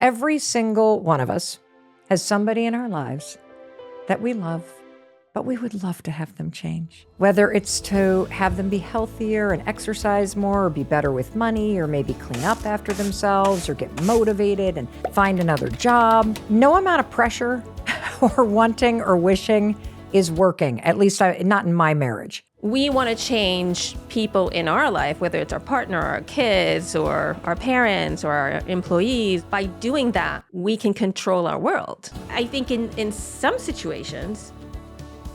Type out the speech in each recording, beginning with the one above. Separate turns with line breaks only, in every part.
Every single one of us has somebody in our lives that we love, but we would love to have them change. Whether it's to have them be healthier and exercise more, or be better with money, or maybe clean up after themselves, or get motivated and find another job. No amount of pressure or wanting or wishing is working, at least not in my marriage.
We want to change people in our life, whether it's our partner, our kids, or our parents, or our employees. By doing that, we can control our world. I think in some situations,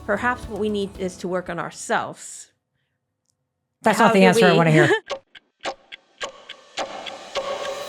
perhaps what we need is to work on ourselves.
That's not the answer I want to hear.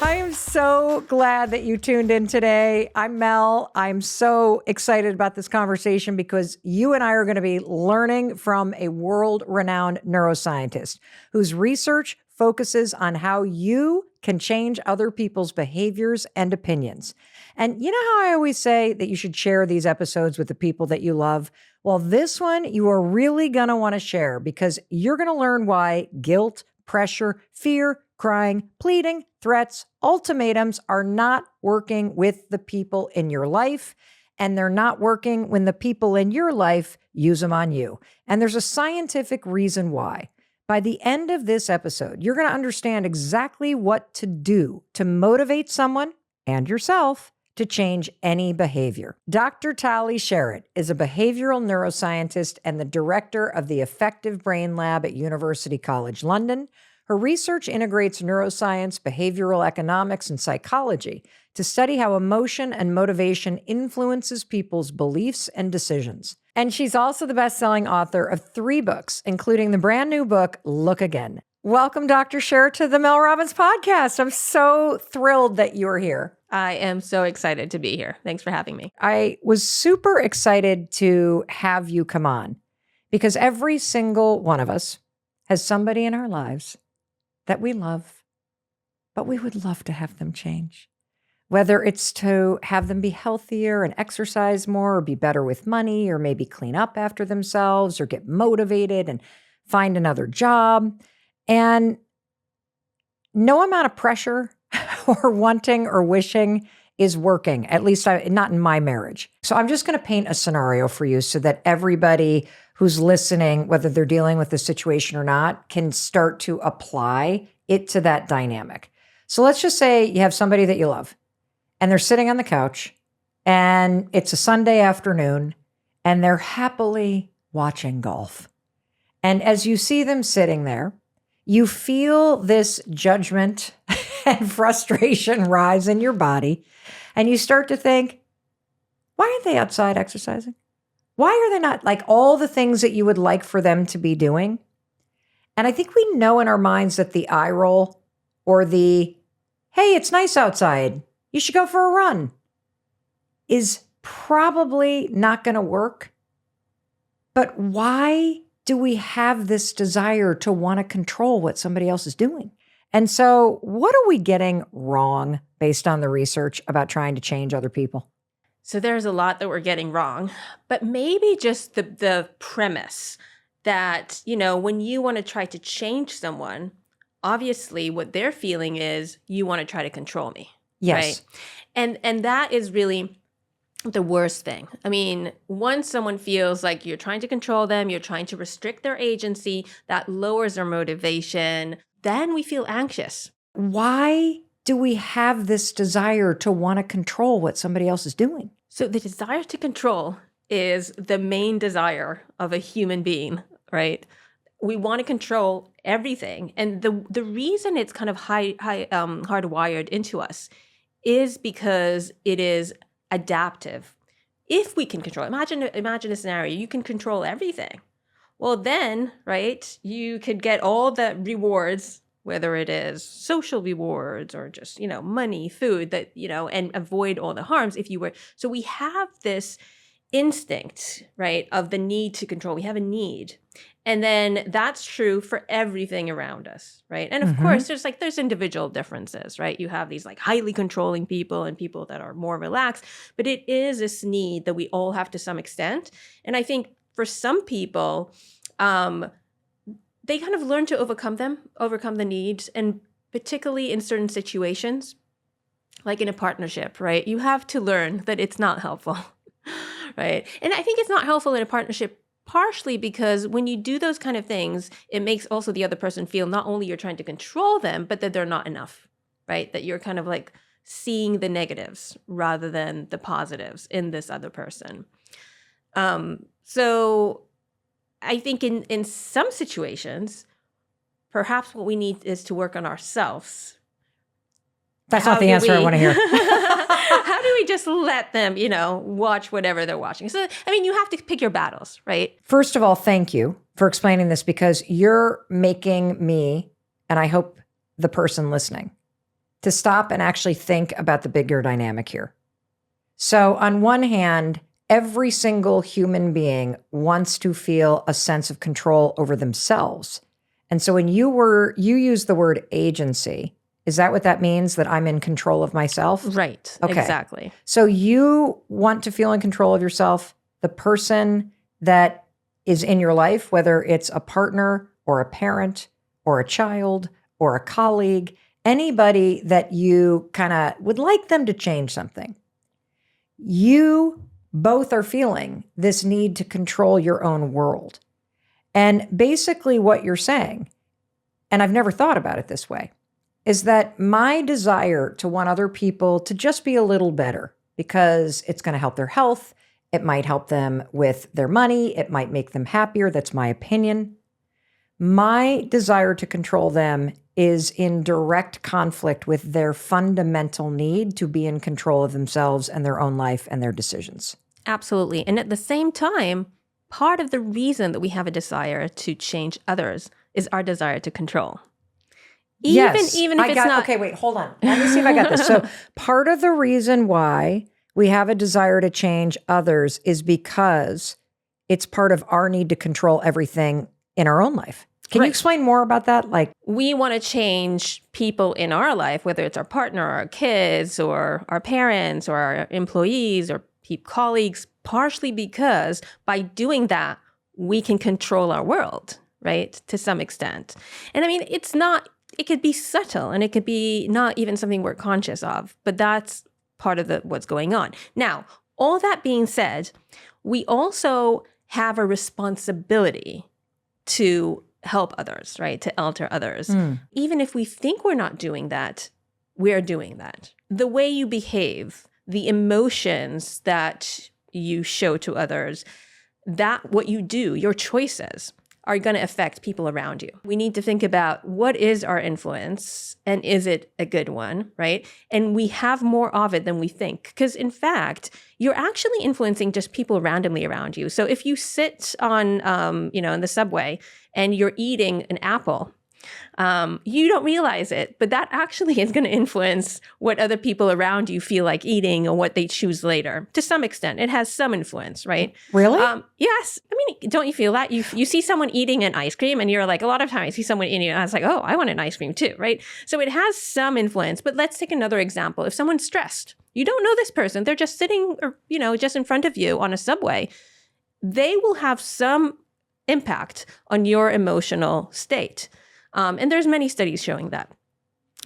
I am so glad that you tuned in today. I'm Mel. I'm so excited about this conversation because you and I are going to be learning from a world-renowned neuroscientist whose research focuses on how you can change other people's behaviors and opinions. And you know how I always say that you should share these episodes with the people that you love? Well, this one you are really going to want to share because you're going to learn why guilt, pressure, fear, crying, pleading, threats, ultimatums are not working with the people in your life, and they're not working when the people in your life use them on you. And there's a scientific reason why. By the end of this episode, you're going to understand exactly what to do to motivate someone and yourself to change any behavior. Dr. Tali Sharot is a behavioral neuroscientist and the director of the Affective Brain Lab at University College London. Her research integrates neuroscience, behavioral economics, and psychology to study how emotion and motivation influences people's beliefs and decisions. And she's also the best-selling author of 3 books, including the brand new book, Look Again. Welcome, Dr. Sharot, to the Mel Robbins podcast. I'm so thrilled that you're here.
I am so excited to be here. Thanks for having me.
I was super excited to have you come on because every single one of us has somebody in our lives that we love, but we would love to have them change. Whether it's to have them be healthier and exercise more, or be better with money, or maybe clean up after themselves, or get motivated and find another job. And no amount of pressure or wanting or wishing is working, at least not in my marriage. So I'm just going to paint a scenario for you so that everybody who's listening, whether they're dealing with the situation or not, can start to apply it to that dynamic. So let's just say you have somebody that you love and they're sitting on the couch and it's a Sunday afternoon and they're happily watching golf. And as you see them sitting there, you feel this judgment and frustration rise in your body. And you start to think, why aren't they outside exercising? Why are they not like all the things that you would like for them to be doing? And I think we know in our minds that the eye roll or the, hey, it's nice outside, you should go for a run, is probably not going to work. But why do we have this desire to want to control what somebody else is doing? And so what are we getting wrong based on the research about trying to change other people?
So there's a lot that we're getting wrong, but maybe just the premise that, when you want to try to change someone, obviously what they're feeling is you want to try to control me.
Yes.
Right? And that is really the worst thing. I mean, once someone feels like you're trying to control them, you're trying to restrict their agency, that lowers their motivation, then we feel anxious.
Why do we have this desire to want to control what somebody else is doing?
So the desire to control is the main desire of a human being, right? We want to control everything. And the reason it's kind of hardwired into us is because it is adaptive. If we can control, imagine a scenario, you can control everything. Well, then, right, you could get all the rewards, whether it is social rewards or just, money, food, that, and avoid all the harms if you were. So we have this instinct, right, of the need to control. We have a need. And then that's true for everything around us, right? And of course, there's individual differences, right? You have these like highly controlling people and people that are more relaxed, but it is this need that we all have to some extent. And I think for some people, they kind of learn to overcome the needs, and particularly in certain situations, like in a partnership, right? You have to learn that it's not helpful, right? And I think it's not helpful in a partnership partially because when you do those kind of things, it makes also the other person feel not only you're trying to control them, but that they're not enough, right? That you're kind of like seeing the negatives rather than the positives in this other person. So I think in some situations, perhaps what we need is to work on ourselves.
That's not the answer I want to hear.
How do we just let them, watch whatever they're watching? So, I mean, you have to pick your battles, right?
First of all, thank you for explaining this because you're making me, and I hope the person listening, to stop and actually think about the bigger dynamic here. So on one hand, every single human being wants to feel a sense of control over themselves. And so when you use the word agency, is that what that means, that I'm in control of myself?
Right.
Okay.
Exactly.
So you want to feel in control of yourself. The person that is in your life, whether it's a partner or a parent or a child or a colleague, anybody that you kind of would like them to change something, you both are feeling this need to control your own world. And basically what you're saying, and I've never thought about it this way, is that my desire to want other people to just be a little better because it's going to help their health, it might help them with their money, it might make them happier, that's my opinion. My desire to control them is in direct conflict with their fundamental need to be in control of themselves and their own life and their decisions.
Absolutely. And at the same time, part of the reason that we have a desire to change others is our desire to control. Even if it's not.
Okay, wait, hold on. Let me see if I got this. So part of the reason why we have a desire to change others is because it's part of our need to control everything in our own life. Can you explain more about that? Like,
we want to change people in our life, whether it's our partner or our kids or our parents or our employees or colleagues, partially because by doing that, we can control our world, right? To some extent. And I mean, it could be subtle and it could be not even something we're conscious of, but that's part of what's going on. Now, all that being said, we also have a responsibility to help others, right? To alter others. Even if we think we're not doing that, we're doing that. The way you behave, the emotions that you show to others, that what you do, your choices are going to affect people around you. We need to think about what is our influence and is it a good one, right? And we have more of it than we think. Because in fact, you're actually influencing just people randomly around you. So if you sit on, in the subway and you're eating an apple, you don't realize it, but that actually is going to influence what other people around you feel like eating or what they choose later. To some extent, it has some influence, right?
Really?
Yes. I mean, don't you feel that? You see someone eating an ice cream and you're like, a lot of times I see someone eating it and I was like, oh, I want an ice cream too, right? So it has some influence, but let's take another example. If someone's stressed, you don't know this person, they're just sitting, just in front of you on a subway, they will have some impact on your emotional state. And there's many studies showing that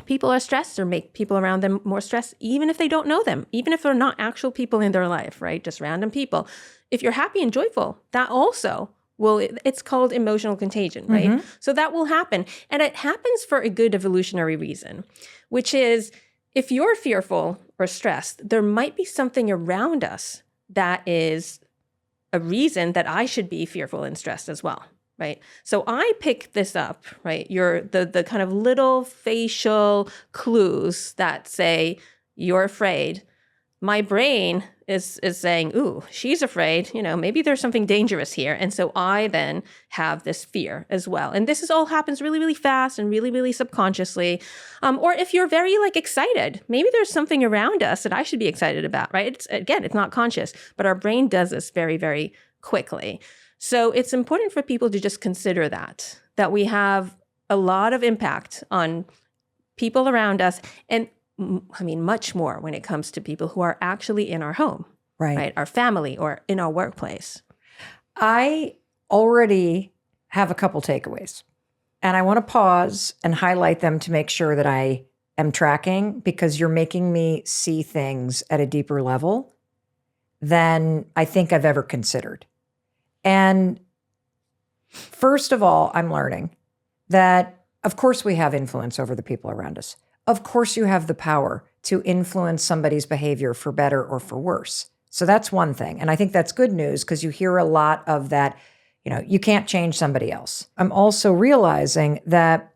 people are stressed or make people around them more stressed, even if they don't know them, even if they're not actual people in their life, right? Just random people. If you're happy and joyful, that also it's called emotional contagion, right? Mm-hmm. So that will happen. And it happens for a good evolutionary reason, which is if you're fearful or stressed, there might be something around us that is a reason that I should be fearful and stressed as well. Right. So I pick this up, right? The kind of little facial clues that say you're afraid. My brain is saying, ooh, she's afraid, maybe there's something dangerous here. And so I then have this fear as well. And this all happens really, really fast and really, really subconsciously. Or if you're very excited, maybe there's something around us that I should be excited about, right? It's not conscious, but our brain does this very, very quickly. So it's important for people to just consider that we have a lot of impact on people around us. And I mean, much more when it comes to people who are actually in our home, right? Our family or in our workplace.
I already have a couple takeaways and I want to pause and highlight them to make sure that I am tracking because you're making me see things at a deeper level than I think I've ever considered. And first of all, I'm learning that, of course, we have influence over the people around us. Of course, you have the power to influence somebody's behavior for better or for worse. So that's one thing. And I think that's good news because you hear a lot of that, you can't change somebody else. I'm also realizing that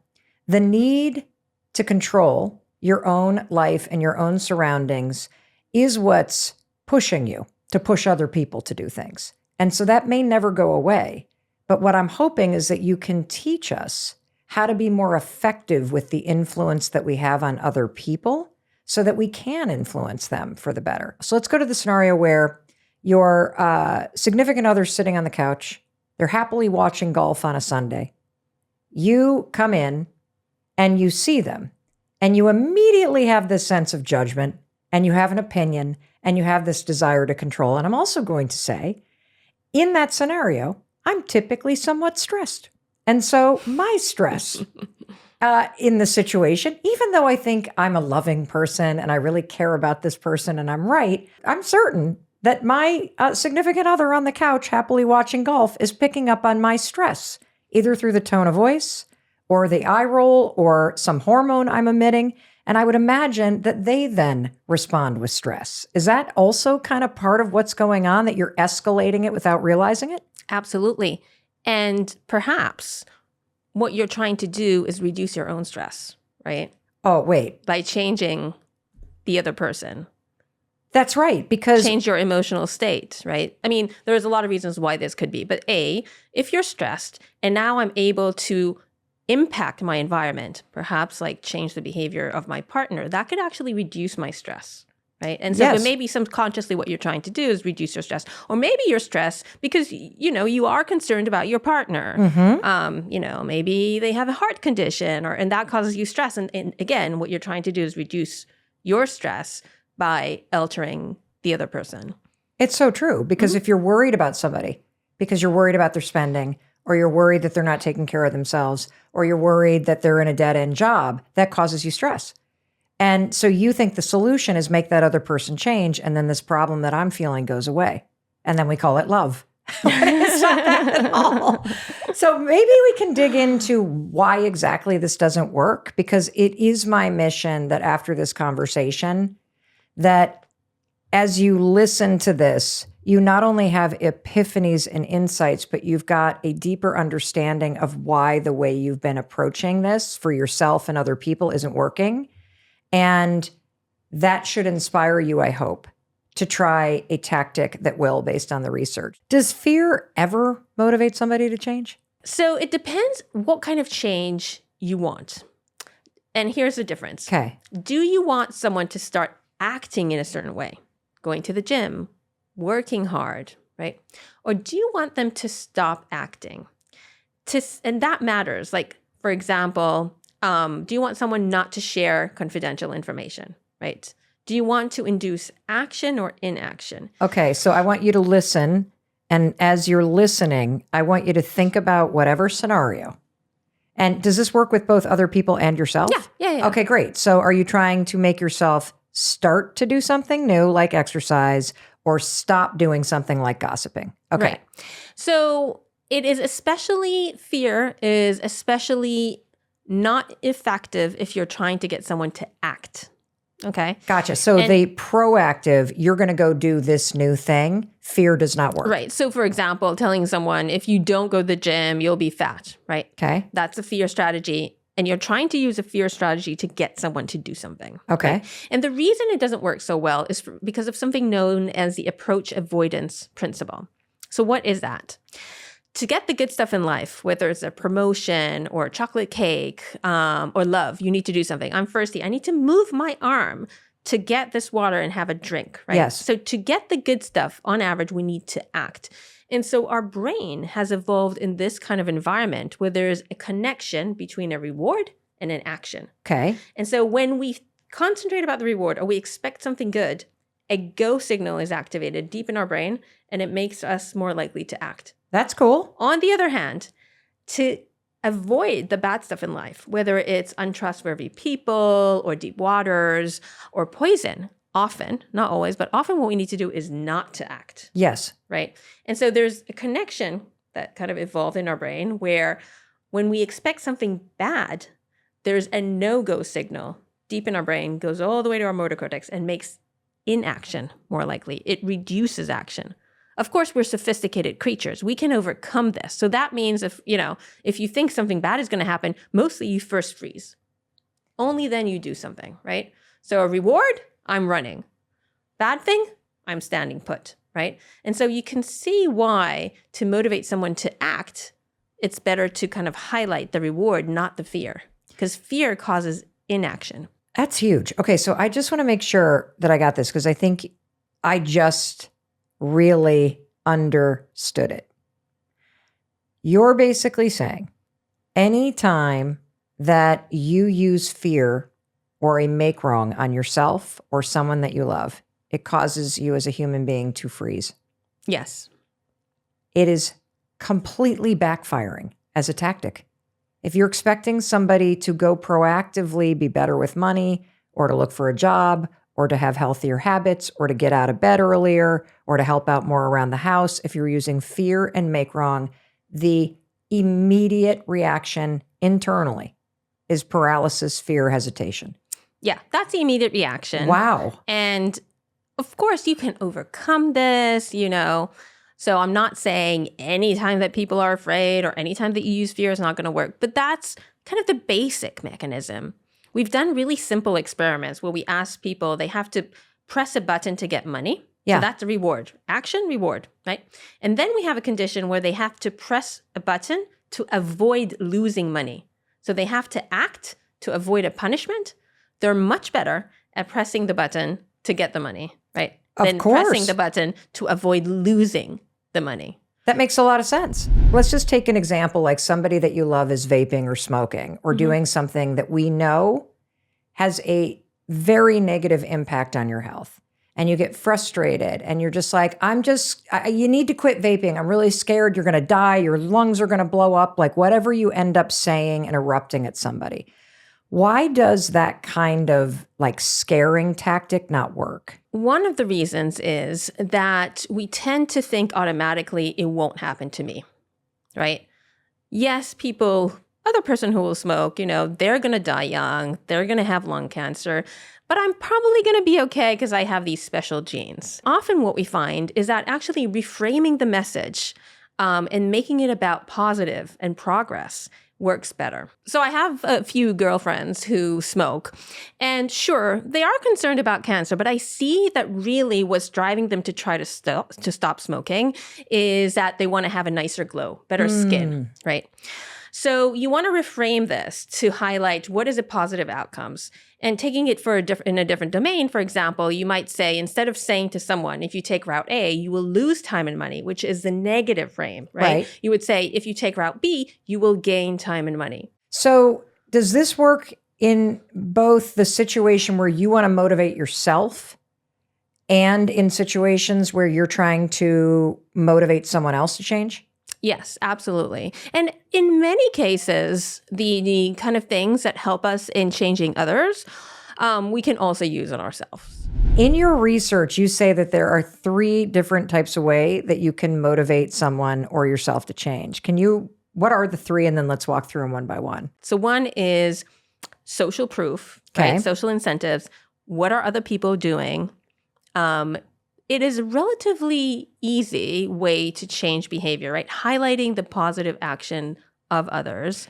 the need to control your own life and your own surroundings is what's pushing you to push other people to do things. And so that may never go away. But what I'm hoping is that you can teach us how to be more effective with the influence that we have on other people so that we can influence them for the better. So let's go to the scenario where your significant other's sitting on the couch. They're happily watching golf on a Sunday. You come in and you see them and you immediately have this sense of judgment and you have an opinion and you have this desire to control. And I'm also going to say, in that scenario, I'm typically somewhat stressed. And so my stress in the situation, even though I think I'm a loving person and I really care about this person and I'm right, I'm certain that my significant other on the couch happily watching golf is picking up on my stress, either through the tone of voice or the eye roll or some hormone I'm emitting. And I would imagine that they then respond with stress. Is that also kind of part of what's going on, that you're escalating it without realizing it?
Absolutely. And perhaps what you're trying to do is reduce your own stress, right?
Oh, wait.
By changing the other person.
That's right, because
change your emotional state, right? I mean, there's a lot of reasons why this could be. But A, if you're stressed and now I'm able to impact my environment, perhaps like change the behavior of my partner, that could actually reduce my stress, right? And so
Yes.
but maybe subconsciously what you're trying to do is reduce your stress. Or maybe you're stressed because, you are concerned about your partner. Maybe they have a heart condition and that causes you stress. And again, what you're trying to do is reduce your stress by altering the other person.
It's so true, because if you're worried about somebody, because you're worried about their spending, or you're worried that they're not taking care of themselves, or you're worried that they're in a dead-end job, that causes you stress. And so you think the solution is make that other person change, and then this problem that I'm feeling goes away. And then we call it love. It's not that at all. So maybe we can dig into why exactly this doesn't work, because it is my mission that after this conversation, that as you listen to this, you not only have epiphanies and insights, but you've got a deeper understanding of why the way you've been approaching this for yourself and other people isn't working. And that should inspire you, I hope, to try a tactic that will, based on the research. Does fear ever motivate somebody to change?
So it depends what kind of change you want. And here's the difference.
Okay.
Do you want someone to start acting in a certain way, going to the gym, working hard, right? Or do you want them to stop acting? And that matters. Like, for example, do you want someone not to share confidential information, right? Do you want to induce action or inaction?
Okay, so I want you to listen. And as you're listening, I want you to think about whatever scenario. And does this work with both other people and yourself?
Yeah.
Okay, great. So are you trying to make yourself start to do something new, like exercise, or stop doing something like gossiping? Okay.
Right. So fear is especially not effective if you're trying to get someone to act. Okay.
Gotcha. So the proactive, you're going to go do this new thing, fear does not work.
Right. So for example, telling someone, if you don't go to the gym, you'll be fat, right?
Okay.
That's a fear strategy. And you're trying to use a fear strategy to get someone to do something.
Okay.
Right? And the reason it doesn't work so well is because of something known as the approach avoidance principle. So what is that? To get the good stuff in life, whether it's a promotion or a chocolate cake or love, you need to do something. I'm thirsty. I need to move my arm to get this water and have a drink, right?
Yes.
So to get the good stuff, on average, we need to act. And so our brain has evolved in this kind of environment where there's a connection between a reward and an action.
Okay.
And so when we concentrate about the reward or we expect something good, a go signal is activated deep in our brain and it makes us more likely to act.
That's cool.
On the other hand, to avoid the bad stuff in life, whether it's untrustworthy people or deep waters or poison. Often, not always, but often what we need to do is not to act.
Yes.
Right? And so there's a connection that kind of evolved in our brain where when we expect something bad, there's a no-go signal deep in our brain, goes all the way to our motor cortex and makes inaction more likely. It reduces action. Of course, we're sophisticated creatures. We can overcome this. So that means if you think something bad is going to happen, mostly you first freeze. Only then you do something, right? So a reward, I'm running. Bad thing, I'm standing put, right? And so you can see why to motivate someone to act, it's better to kind of highlight the reward, not the fear, because fear causes inaction.
That's huge. Okay, so I just want to make sure that I got this because I think I just really understood it. You're basically saying anytime that you use fear or a make wrong on yourself or someone that you love, it causes you as a human being to freeze.
Yes.
It is completely backfiring as a tactic. If you're expecting somebody to go proactively be better with money or to look for a job or to have healthier habits or to get out of bed earlier or to help out more around the house, if you're using fear and make wrong, the immediate reaction internally is paralysis, fear, hesitation.
Yeah, that's the immediate reaction.
Wow.
And of course, you can overcome this, So I'm not saying anytime that people are afraid or anytime that you use fear is not going to work, but that's kind of the basic mechanism. We've done really simple experiments where we ask people, they have to press a button to get money.
Yeah.
So that's a reward. Action, reward, right? And then we have a condition where they have to press a button to avoid losing money. So they have to act to avoid a punishment. They're much better at pressing the button to get the money, right?
Of course.
Pressing the button to avoid losing the money.
That makes a lot of sense. Let's just take an example like somebody that you love is vaping or smoking or doing something that we know has a very negative impact on your health. And you get frustrated and you're just like, you need to quit vaping. I'm really scared you're going to die. Your lungs are going to blow up, like whatever you end up saying and erupting at somebody. Why does that kind of like scaring tactic not work?
One of the reasons is that we tend to think automatically it won't happen to me, right? Yes, other person who will smoke, they're going to die young, they're going to have lung cancer, but I'm probably going to be okay because I have these special genes. Often what we find is that actually reframing the message and making it about positive and progress works better. So I have a few girlfriends who smoke, and sure, they are concerned about cancer, but I see that really what's driving them to try to stop smoking is that they want to have a nicer glow, better skin, right? So you want to reframe this to highlight what is the positive outcomes. And taking it in a different domain, for example, you might say, instead of saying to someone, if you take route A, you will lose time and money, which is the negative frame, right? You would say, if you take route B, you will gain time and money.
So does this work in both the situation where you want to motivate yourself and in situations where you're trying to motivate someone else to change?
Yes, absolutely. And in many cases, the kind of things that help us in changing others, we can also use on ourselves.
In your research, you say that there are 3 different types of way that you can motivate someone or yourself to change. What are the 3? And then let's walk through them one by one.
So one is social proof, right? Social incentives. What are other people doing? It is a relatively easy way to change behavior, right? Highlighting the positive action of others.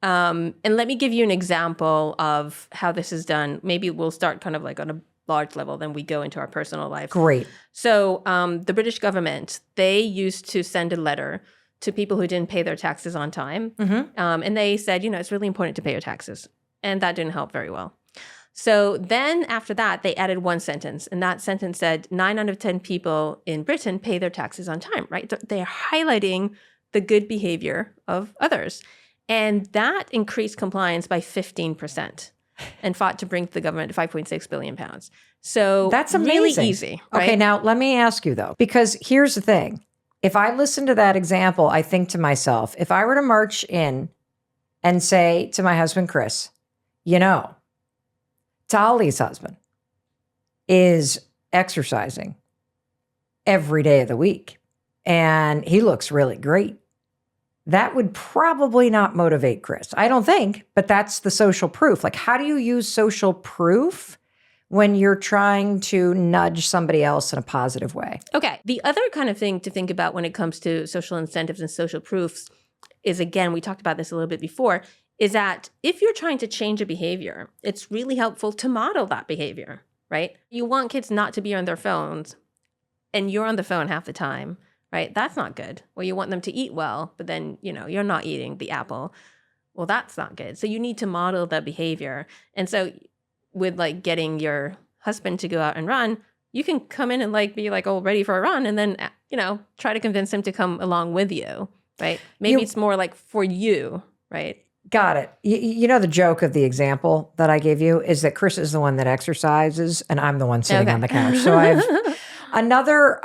And let me give you an example of how this is done. Maybe we'll start kind of like on a large level, then we go into our personal life.
Great.
So the British government, they used to send a letter to people who didn't pay their taxes on time. And they said, it's really important to pay your taxes. And that didn't help very well. So then after that, they added one sentence. And that sentence said 9 out of 10 people in Britain pay their taxes on time, right? They're highlighting the good behavior of others. And that increased compliance by 15% and fought to bring the government 5.6 billion pounds. So
that's amazing.
Really easy, right?
Okay, now let me ask you though, because here's the thing. If I listen to that example, I think to myself, if I were to march in and say to my husband, Chris, you know, Tali's husband is exercising every day of the week and he looks really great. That would probably not motivate Chris. I don't think, but that's the social proof. Like, how do you use social proof when you're trying to nudge somebody else in a positive way?
Okay. The other kind of thing to think about when it comes to social incentives and social proofs is, again, we talked about this a little bit before, is that if you're trying to change a behavior, it's really helpful to model that behavior, right? You want kids not to be on their phones and you're on the phone half the time, right? That's not good. Or you want them to eat well, but then, you're not eating the apple. Well, that's not good. So you need to model the behavior. And so with like getting your husband to go out and run, you can come in and like be like, oh, ready for a run. And then, try to convince him to come along with you, right? Maybe it's more like for you, right?
Got it. You know, the joke of the example that I gave you is that Chris is the one that exercises and I'm the one sitting on the couch. So I've another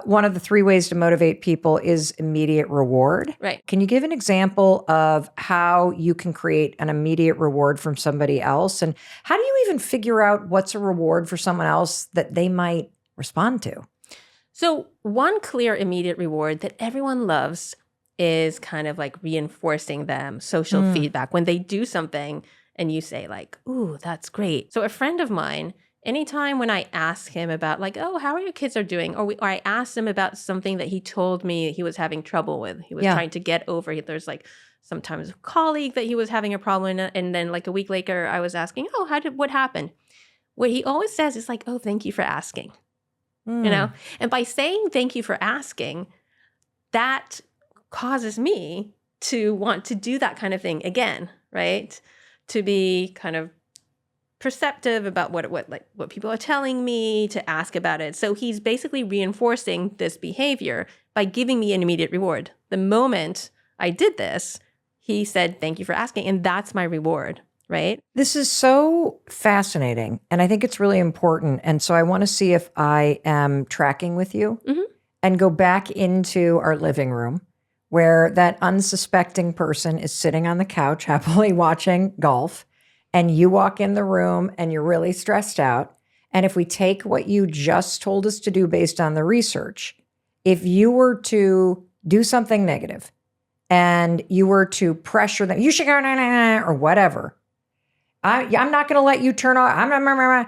one of the 3 ways to motivate people is immediate reward.
Right.
Can you give an example of how you can create an immediate reward from somebody else? And how do you even figure out what's a reward for someone else that they might respond to?
So one clear immediate reward that everyone loves is kind of like reinforcing them, social feedback. When they do something and you say like, ooh, that's great. So a friend of mine, anytime when I ask him about like, oh, how are your kids are doing? Or I asked him about something that he told me he was having trouble with. He was trying to get over. There's like sometimes a colleague that he was having a problem in, and then like a week later I was asking, oh, what happened? What he always says is like, oh, thank you for asking. And by saying thank you for asking, that causes me to want to do that kind of thing again, right? To be kind of perceptive about what people are telling me, to ask about it. So he's basically reinforcing this behavior by giving me an immediate reward. The moment I did this, he said, thank you for asking. And that's my reward, right?
This is so fascinating. And I think it's really important. And so I want to see if I am tracking with you and go back into our living room where that unsuspecting person is sitting on the couch happily watching golf, and you walk in the room and you're really stressed out. And if we take what you just told us to do based on the research, if you were to do something negative and you were to pressure them, you should go, nah, nah, nah, or whatever, I'm not going to let you turn off,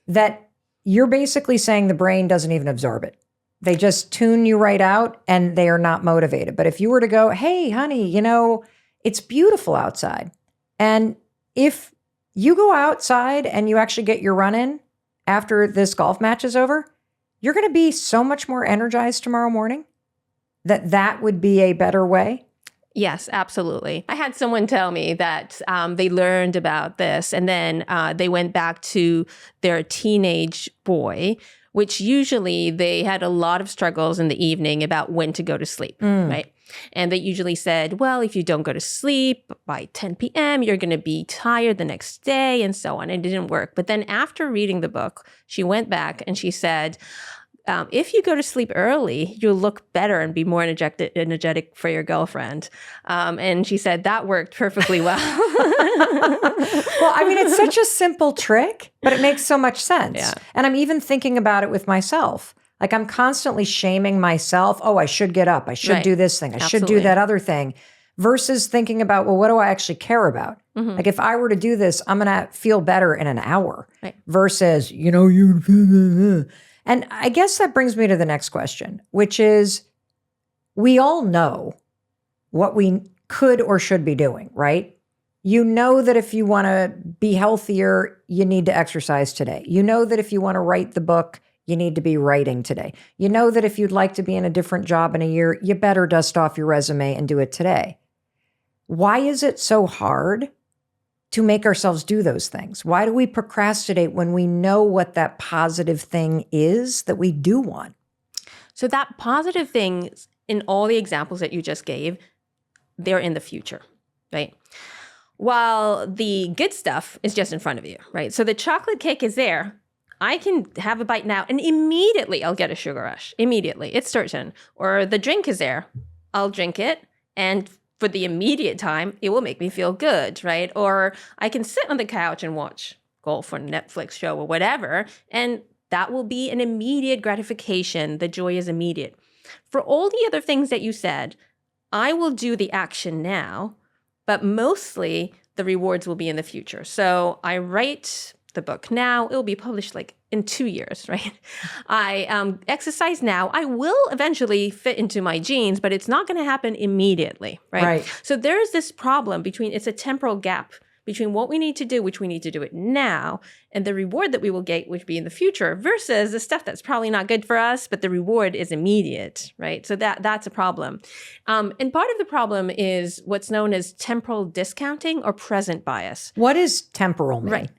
that you're basically saying the brain doesn't even absorb it. They just tune you right out and they are not motivated. But if you were to go, hey, honey, it's beautiful outside. And if you go outside and you actually get your run in after this golf match is over, you're going to be so much more energized tomorrow morning that would be a better way.
Yes, absolutely. I had someone tell me that they learned about this and then they went back to their teenage boy, which usually they had a lot of struggles in the evening about when to go to sleep, right? And they usually said, well, if you don't go to sleep by 10 p.m., you're going to be tired the next day and so on. And it didn't work. But then after reading the book, she went back and she said, if you go to sleep early, you'll look better and be more energetic for your girlfriend. And she said that worked perfectly well.
Well, I mean, it's such a simple trick, but it makes so much sense.
Yeah.
And I'm even thinking about it with myself. Like I'm constantly shaming myself. Oh, I should get up. I should do this thing. I should do that other thing. Versus thinking about, well, what do I actually care about? Like if I were to do this, I'm going to feel better in an hour versus, you. And I guess that brings me to the next question, which is we all know what we could or should be doing, right? You know that if you want to be healthier, you need to exercise today. You know that if you want to write the book, you need to be writing today. You know that if you'd like to be in a different job in a year, you better dust off your resume and do it today. Why is it so hard to make ourselves do those things? Why do we procrastinate when we know what that positive thing is that we do want?
So that positive thing in all the examples that you just gave, they're in the future, right? While the good stuff is just in front of you, right? So the chocolate cake is there. I can have a bite now and immediately I'll get a sugar rush. Immediately. It's certain. Or the drink is there. I'll drink it and for the immediate time, it will make me feel good, right? Or I can sit on the couch and watch golf or Netflix show or whatever, and that will be an immediate gratification. The joy is immediate. For all the other things that you said, I will do the action now, but mostly the rewards will be in the future. So I write the book now. It will be published like in 2 years, right? I exercise now. I will eventually fit into my jeans, but it's not going to happen immediately, right? So there's this problem it's a temporal gap between what we need to do, which we need to do it now, and the reward that we will get, which be in the future, versus the stuff that's probably not good for us, but the reward is immediate, right? So that's a problem. And part of the problem is what's known as temporal discounting or present bias.
What does temporal mean?
Right.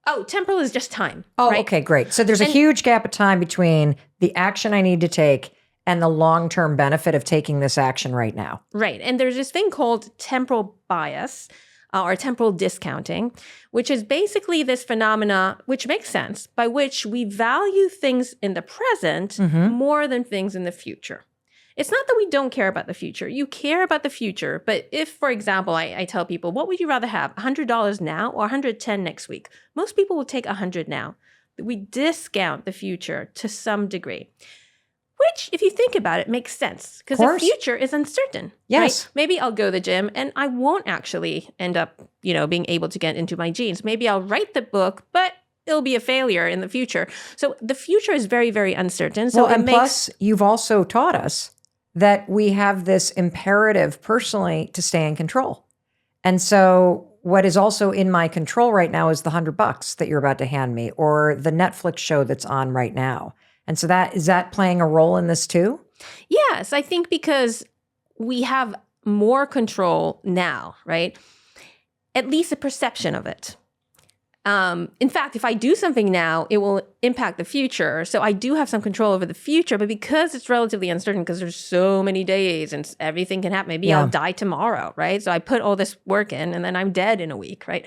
Oh, temporal is just time.
Oh,
right?
okay, great. So there's a huge gap of time between the action I need to take and the long-term benefit of taking this action right now.
Right. And there's this thing called temporal bias or temporal discounting, which is basically this phenomena, which makes sense, by which we value things in the present more than things in the future. It's not that we don't care about the future. You care about the future. But if, for example, I tell people, what would you rather have, $100 now or $110 next week? Most people will take $100 now. We discount the future to some degree, which, if you think about it, makes sense because the future is uncertain.
Yes.
Right? Maybe I'll go to the gym and I won't actually end up, being able to get into my jeans. Maybe I'll write the book, but it'll be a failure in the future. So the future is very, very uncertain. So
plus, you've also taught us that we have this imperative personally to stay in control. And so what is also in my control right now is the $100 that you're about to hand me or the Netflix show that's on right now. And so is that playing a role in this too?
Yes, I think because we have more control now, right? At least a perception of it. In fact, if I do something now, it will impact the future. So I do have some control over the future, but because it's relatively uncertain, because there's so many days and everything can happen, maybe I'll die tomorrow, right? So I put all this work in and then I'm dead in a week, right?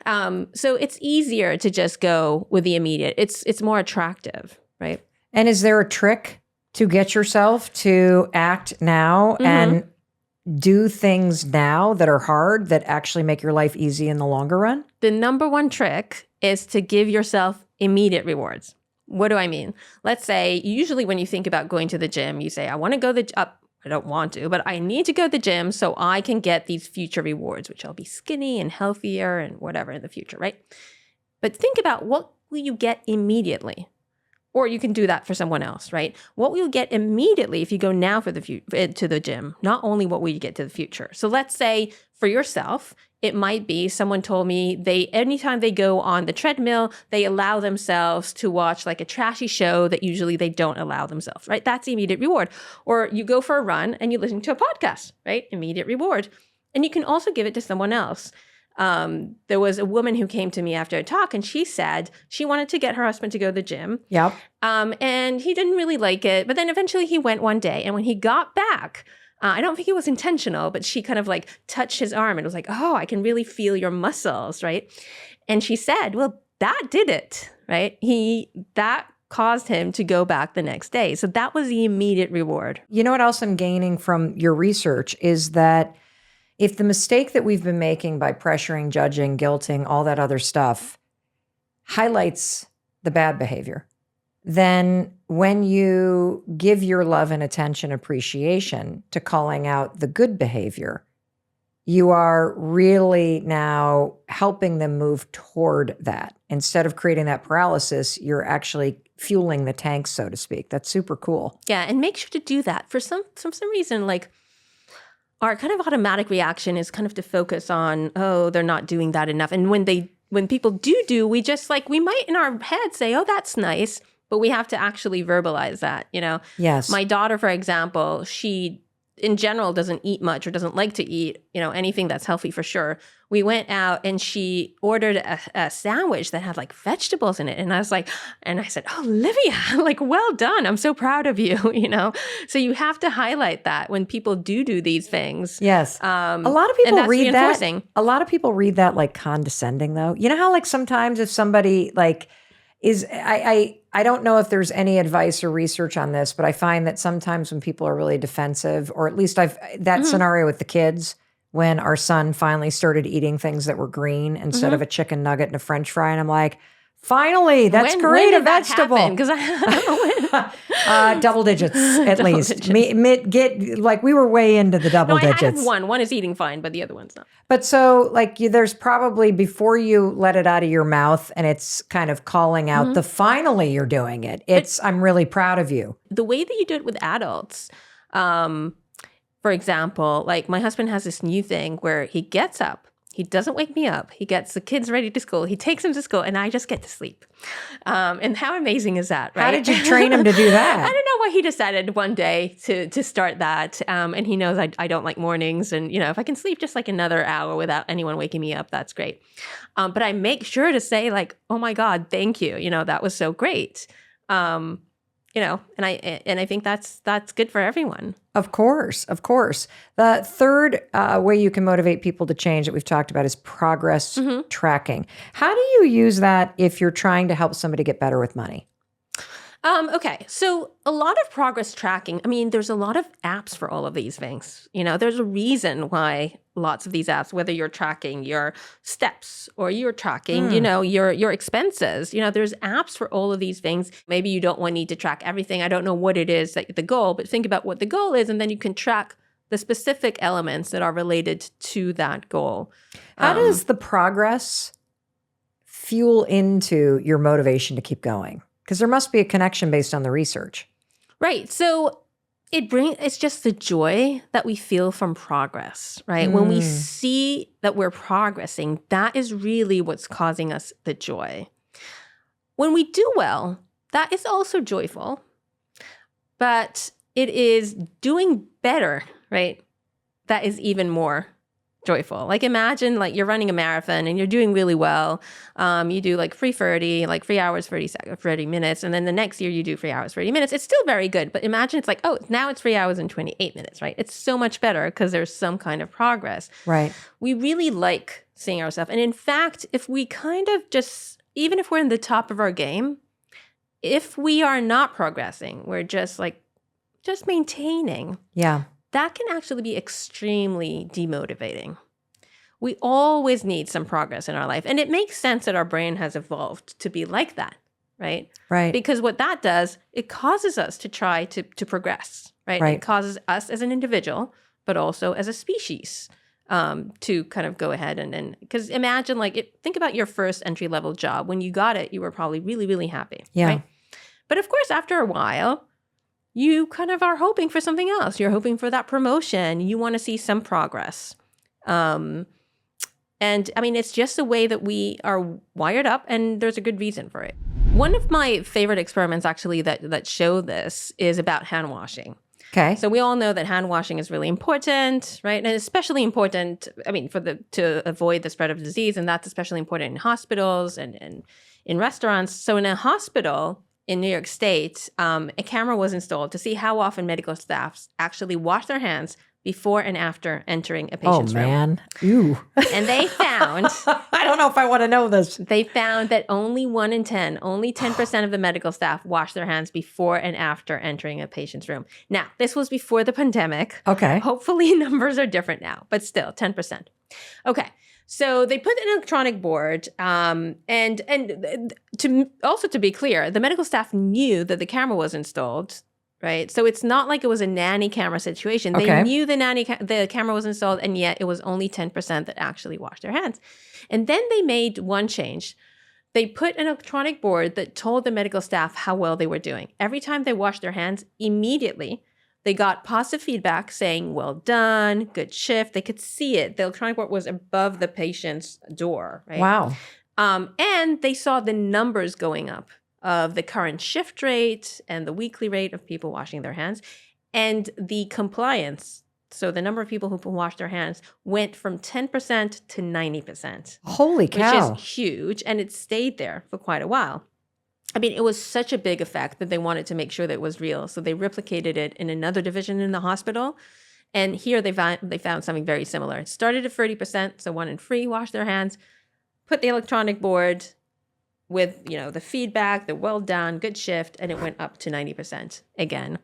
So it's easier to just go with the immediate. It's more attractive, right?
And is there a trick to get yourself to act now and do things now that are hard that actually make your life easy in the longer run?
The number one trick is to give yourself immediate rewards. What do I mean? Let's say, usually when you think about going to the gym, you say, I want to go I don't want to, but I need to go to the gym so I can get these future rewards, which I'll be skinny and healthier and whatever in the future, right? But think about what will you get immediately? Or you can do that for someone else, right? What will you get immediately if you go now to the gym? Not only what will you get to the future. So let's say for yourself, it might be someone told me anytime they go on the treadmill, they allow themselves to watch like a trashy show that usually they don't allow themselves, right? That's the immediate reward. Or you go for a run and you listen to a podcast, right? Immediate reward. And you can also give it to someone else. There was a woman who came to me after a talk and she said she wanted to get her husband to go to the gym.
Yep.
And he didn't really like it. But then eventually he went one day. And when he got back, I don't think it was intentional, but she kind of like touched his arm and was like, oh, I can really feel your muscles, right? And she said, well, that did it, right? That caused him to go back the next day. So that was the immediate reward.
You know what else I'm gaining from your research is that if the mistake that we've been making by pressuring, judging, guilting, all that other stuff highlights the bad behavior, then when you give your love and attention, appreciation to calling out the good behavior, you are really now helping them move toward that. Instead of creating that paralysis, you're actually fueling the tank, so to speak. That's super cool.
Yeah, and make sure to do that. For some reason, like, our kind of automatic reaction is kind of to focus on, oh, they're not doing that enough. And when people do, we just we might in our head say, oh, that's nice, but we have to actually verbalize that,
Yes.
My daughter, for example, she in general doesn't eat much or doesn't like to eat, anything that's healthy for sure. We went out and she ordered a sandwich that had like vegetables in it. And I said, oh, Olivia, well done. I'm so proud of you, So you have to highlight that when people do these things.
Yes. A lot of people read that. A lot of people read that like condescending though. You know how sometimes if somebody I don't know if there's any advice or research on this, but I find that sometimes when people are really defensive, or at least scenario with the kids, when our son finally started eating things that were green instead of a chicken nugget and a French fry. And I'm like, finally, that's great, a vegetable.
Because I don't know when.
Double digits, at
Double
least.
digits.
We were way into the double
No, I
digits.
have one. One is eating fine, but the other one's not.
But so, there's probably, before you let it out of your mouth and it's kind of calling out the finally you're doing it. I'm really proud of you.
The way that you do it with adults, for example, like my husband has this new thing where he gets up, he doesn't wake me up, he gets the kids ready to school, he takes them to school, and I just get to sleep. And how amazing is that, right?
How did you train him to do that?
I don't know why he decided one day to start that. And he knows I don't like mornings. And, if I can sleep just like another hour without anyone waking me up, that's great. But I make sure to say like, oh my God, thank you. That was so great. And I think that's good for everyone.
Of course. The third way you can motivate people to change that we've talked about is progress tracking. How do you use that if you're trying to help somebody get better with money?
Okay, so a lot of progress tracking, there's a lot of apps for all of these things. There's a reason why lots of these apps, whether you're tracking your steps or you're tracking, your expenses, there's apps for all of these things. Maybe you don't need to track everything. I don't know what it is that the goal, but think about what the goal is, and then you can track the specific elements that are related to that goal.
How does the progress fuel into your motivation to keep going? Because there must be a connection based on the research.
Right. So it's just the joy that we feel from progress, right? When we see that we're progressing, that is really what's causing us the joy. When we do well, that is also joyful, but it is doing better, right? That is even more joyful. Like imagine like you're running a marathon and you're doing really well. You do like 3 hours, 30 minutes. And then the next year you do 3 hours, 30 minutes. It's still very good. But imagine it's like, oh, now it's 3 hours and 28 minutes, right? It's so much better because there's some kind of progress.
Right.
We really like seeing ourselves. And in fact, if we kind of even if we're in the top of our game, if we are not progressing, we're just maintaining.
Yeah.
That can actually be extremely demotivating. We always need some progress in our life. And it makes sense that our brain has evolved to be like that, right?
Right.
Because what that does, it causes us to try to progress, right? It causes us as an individual, but also as a species to kind of go ahead and because imagine think about your first entry-level job. When you got it, you were probably really, really happy, right? But of course, after a while, you kind of are hoping for something else. You're hoping for that promotion. You want to see some progress. And it's just the way that we are wired up, and there's a good reason for it. One of my favorite experiments actually that show this is about hand washing.
Okay.
So we all know that hand washing is really important, right? And especially important, to avoid the spread of disease, and that's especially important in hospitals and in restaurants. So in a hospital in New York State, a camera was installed to see how often medical staff actually wash their hands before and after entering a patient's room.
Oh, man. Ew.
And they found...
I don't know if I want to know this.
They found that only 1 in 10, only 10% of the medical staff wash their hands before and after entering a patient's room. Now, this was before the pandemic.
Okay.
Hopefully numbers are different now, but still 10%. Okay. So they put an electronic board, and to be clear, the medical staff knew that the camera was installed, right? So it's not like it was a nanny camera situation. They knew the camera was installed, and yet it was only 10% that actually washed their hands. And then they made one change. They put an electronic board that told the medical staff how well they were doing. Every time they washed their hands, immediately they got positive feedback saying, well done, good shift. They could see it. The electronic board was above the patient's door, right?
Wow.
And they saw the numbers going up of the current shift rate and the weekly rate of people washing their hands. And the compliance, so the number of people who wash their hands, went from 10% to 90%.
Holy cow.
Which is huge. And it stayed there for quite a while. It was such a big effect that they wanted to make sure that it was real. So they replicated it in another division in the hospital. And here they found something very similar. It started at 30%, so 1 in 3 washed their hands, put the electronic board with, the feedback, the well done, good shift, and it went up to 90% again.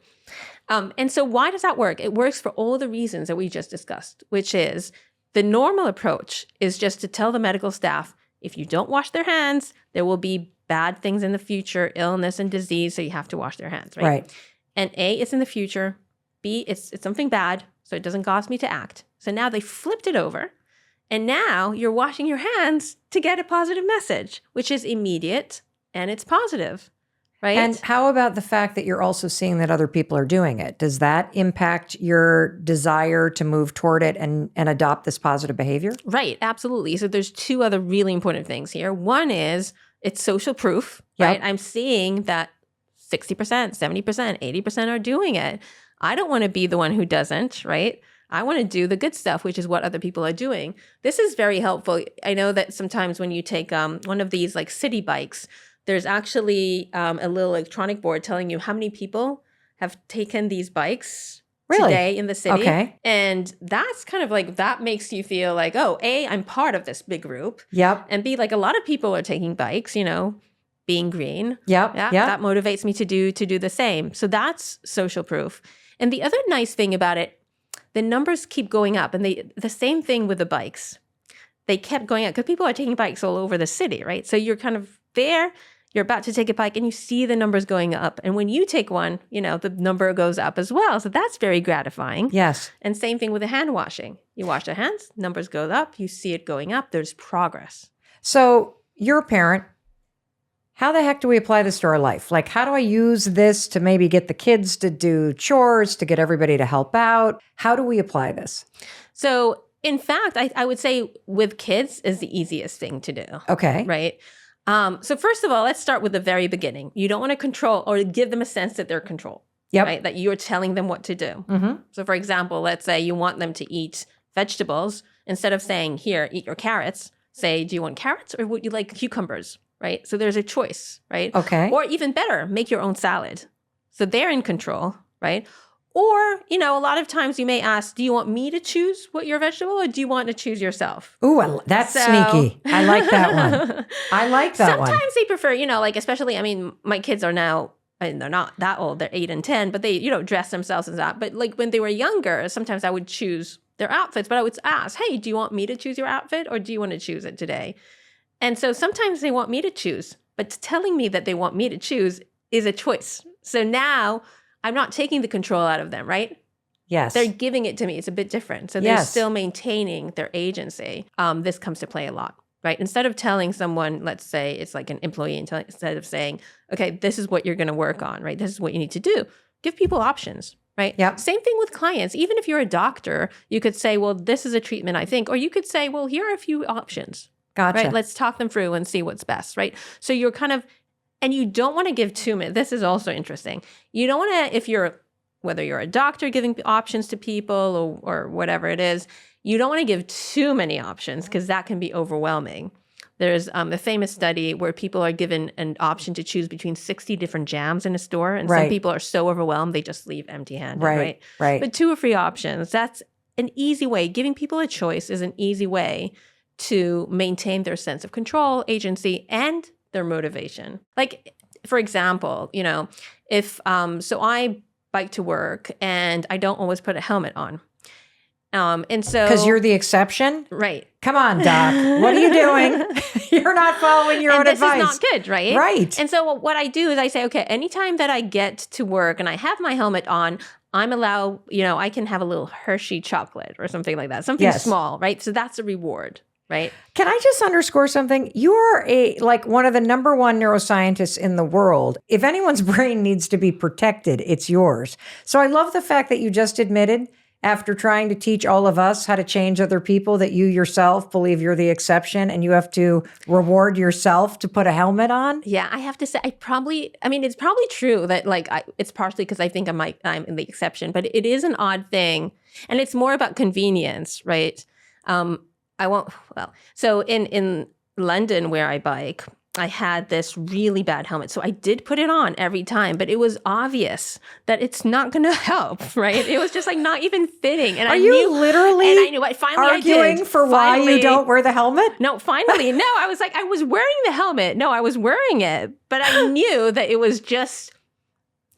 And so why does that work? It works for all the reasons that we just discussed, which is The normal approach is just to tell the medical staff, if you don't wash their hands, there will be bad things in the future, illness and disease, so you have to wash their hands, right?
Right.
And A, it's in the future. B, it's something bad, so it doesn't cause me to act. So now they flipped it over, and now you're washing your hands to get a positive message, which is immediate and it's positive, right?
And how about the fact that you're also seeing that other people are doing it? Does that impact your desire to move toward it and adopt this positive behavior?
Right, absolutely. So there's two other really important things here. One is it's social proof,
Yep.
right? I'm seeing that 60%, 70%, 80% are doing it. I don't want to be the one who doesn't, right? I want to do the good stuff, which is what other people are doing. This is very helpful. I know that sometimes when you take one of these like city bikes, there's actually a little electronic board telling you how many people have taken these bikes today in the city.
Okay.
And that's kind of like, that makes you feel like, oh, A, I'm part of this big group.
Yep.
And B, like a lot of people are taking bikes, being green.
Yep.
Yeah,
Yep.
that motivates me to do the same. So that's social proof. And the other nice thing about it, the numbers keep going up. And the same thing with the bikes. They kept going up because people are taking bikes all over the city, right? So you're kind of there, you're about to take a bike and you see the numbers going up. And when you take one, the number goes up as well. So that's very gratifying.
Yes.
And same thing with the hand washing. You wash your hands, numbers go up, you see it going up, there's progress.
So you're a parent. How the heck do we apply this to our life? Like, how do I use this to maybe get the kids to do chores, to get everybody to help out? How do we apply this?
So in fact, I would say with kids is the easiest thing to do.
Okay.
Right? So first of all, let's start with the very beginning. You don't want to control or give them a sense that they're control.
Yep.
Right? That you're telling them what to do.
Mm-hmm.
So for example, let's say you want them to eat vegetables. Instead of saying, here, eat your carrots, say, do you want carrots or would you like cucumbers? Right? So there's a choice, right?
Okay.
Or even better, make your own salad. So they're in control, right? Or, a lot of times you may ask, do you want me to choose what your vegetable or do you want to choose yourself?
Ooh, that's sneaky. I like that one. I like that one.
Sometimes they prefer, especially, my kids are now, and they're not that old, they're 8 and 10, but they, dress themselves as that. But like when they were younger, sometimes I would choose their outfits, but I would ask, hey, do you want me to choose your outfit or do you want to choose it today? And so sometimes they want me to choose, but telling me that they want me to choose is a choice. So now I'm not taking the control out of them, right?
Yes.
They're giving it to me. It's a bit different. So they're still maintaining their agency. This comes to play a lot, right? Instead of telling someone, let's say it's like an employee, instead of saying, okay, this is what you're going to work on, right? This is what you need to do. Give people options, right?
Yep.
Same thing with clients. Even if you're a doctor, you could say, well, this is a treatment, I think. Or you could say, well, here are a few options.
Gotcha.
Right? Let's talk them through and see what's best, right? So you're kind of, and you don't want to give too many. This is also interesting. You don't want to, whether you're a doctor giving options to people or whatever it is, you don't want to give too many options because that can be overwhelming. There's a famous study where people are given an option to choose between 60 different jams in a store. And some people are so overwhelmed, they just leave empty-handed, right?
Right.
But 2 or 3 options, that's an easy way. Giving people a choice is an easy way to maintain their sense of control, agency, and their motivation. Like, for example, if, so I bike to work and I don't always put a helmet on. And so.
Because you're the exception?
Right.
Come on, Doc. What are you doing? You're not following your own advice.
This is not good, right?
Right.
And so what I do is I say, okay, anytime that I get to work and I have my helmet on, I'm allowed, I can have a little Hershey chocolate or something like that. Something small, right? So that's a reward. Right.
Can I just underscore something? You are one of the number one neuroscientists in the world. If anyone's brain needs to be protected, it's yours. So I love the fact that you just admitted, after trying to teach all of us how to change other people, that you yourself believe you're the exception and you have to reward yourself to put a helmet on.
Yeah, I have to say, it's probably true that it's partially because I think I'm the exception, but it is an odd thing. And it's more about convenience, right? So in London where I bike, I had this really bad helmet. So I did put it on every time, but it was obvious that it's not going to help, right? It was just not even fitting. And
I knew literally
and I knew finally
arguing for why you don't wear the helmet?
No, finally. No, I was wearing the helmet. No, I was wearing it, but I knew that it was just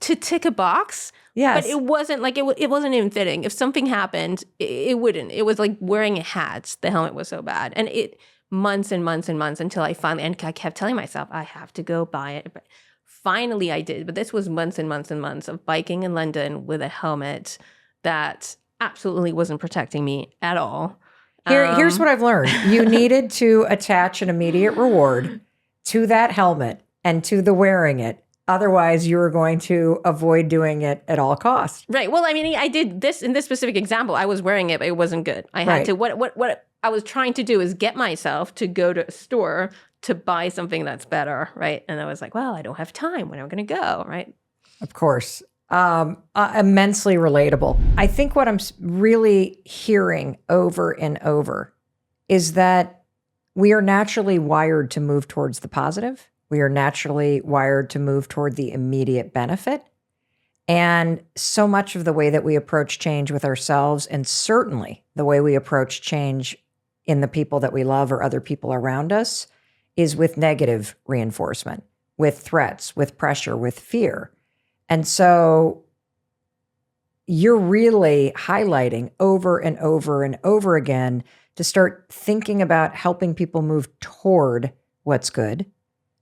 to tick a box.
Yes.
But it wasn't like it wasn't even fitting. If something happened, it wouldn't. It was like wearing a hat. The helmet was so bad. And it months and months and months until I finally, and I kept telling myself, I have to go buy it. But finally I did. But this was months and months and months of biking in London with a helmet that absolutely wasn't protecting me at all.
Here's what I've learned. You needed to attach an immediate reward to that helmet and to the wearing it. Otherwise, you were going to avoid doing it at all costs.
Right. Well, I mean, I did this in this specific example. I was wearing it, but it wasn't good. I had to, what I was trying to do is get myself to go to a store to buy something that's better. Right. And I was like, well, I don't have time. When am I going to go? Right.
Of course. Immensely relatable. I think what I'm really hearing over and over is that we are naturally wired to move towards the positive. We are naturally wired to move toward the immediate benefit. And so much of the way that we approach change with ourselves, and certainly the way we approach change in the people that we love or other people around us, is with negative reinforcement, with threats, with pressure, with fear. And so you're really highlighting over and over and over again to start thinking about helping people move toward what's good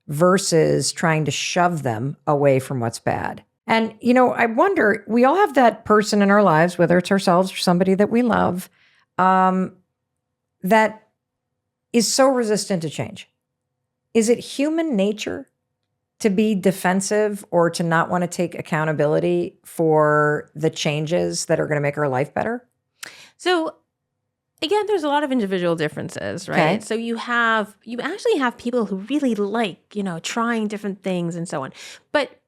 versus trying to shove them away from what's bad. And, I wonder, we all have that person in our lives, whether it's ourselves or somebody that we love, that is so resistant to change. Is it human nature to be defensive or to not want to take accountability for the changes that are going to make our life better?
So again, there's a lot of individual differences, right? Okay. So you actually have people who really like, trying different things and so on. But